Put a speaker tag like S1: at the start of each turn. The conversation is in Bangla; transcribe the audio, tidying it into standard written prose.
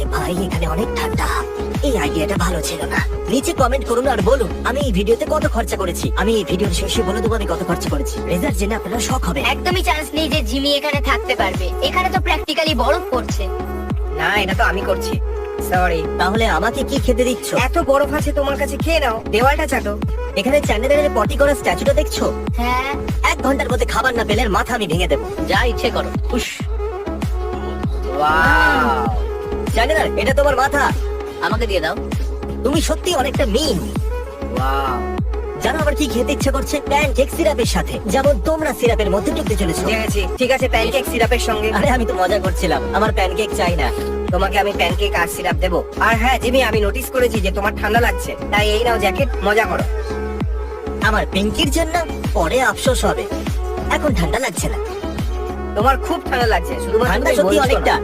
S1: আরে ভাই, এখানে অনেক ঠান্ডা। এই আইডিয়াটা ভালো ছিল না। নিচে কমেন্ট করুন আর বলুন আমি এই ভিডিওতে কত খরচা করেছি। আমি এই ভিডিওর শেষে বলে দেবো আমি কত খরচা করেছি। রেজাল্ট জেনে আপনারা শক হবে।
S2: একদমই চান্স নেই যে জিমি এখানে থাকতে পারবে। এখানে তো প্র্যাকটিক্যালি বরফ পড়ছে।
S3: না, এটা তো আমি করছি। সরি।
S1: তাহলে আমাকে কি খেতে দিচ্ছ?
S3: এত বরফ আছে তোমার কাছে, খেয়ে নাও। দেওয়ালটা চাটো।
S1: এখানে চ্যান্ডেলের পটি করা স্ট্যাচুটা দেখছো?
S2: হ্যাঁ,
S1: 1 ঘন্টার মধ্যে খাবার না পেলে এর মাথা আমি ভেঙে দেবো। যা ইচ্ছে করো। উস,
S3: ওয়াও।
S1: চ্যান্ডেলার, এটা তোমার মাথা। আমাকে দিয়ে দাও। তুমি সত্যি অনেকটা মিন।
S3: ওয়াও।
S1: জানো আবার কি খেতে ইচ্ছা করছে? প্যানকেক সিরাপের সাথে, যেমন তোমরা সিরাপের মধ্যে ঢুকতে চলেছো।
S3: বুঝে গেছি। ঠিক আছে, প্যানকেক সিরাপের সঙ্গে।
S1: আরে আমি তো মজা করছিলাম, আমার প্যানকেক চাই না।
S3: তোমাকে আমি প্যানকেক আর সিরাপ দেবো। আর হ্যাঁ জিমি, আমি নোটিস করেছি যে তোমার ঠান্ডা লাগছে, তাই এই নাও জ্যাকেট, মজা করো।
S1: আমার পিঙ্কির জন্য পরে আফসোস হবে। এখন ঠান্ডা লাগছে না।
S3: তোমার খুব ঠান্ডা লাগছে, শুধুমাত্র
S1: ঠান্ডা
S3: তুমি
S1: সত্যি
S3: বলছো না।
S1: অনেকটা।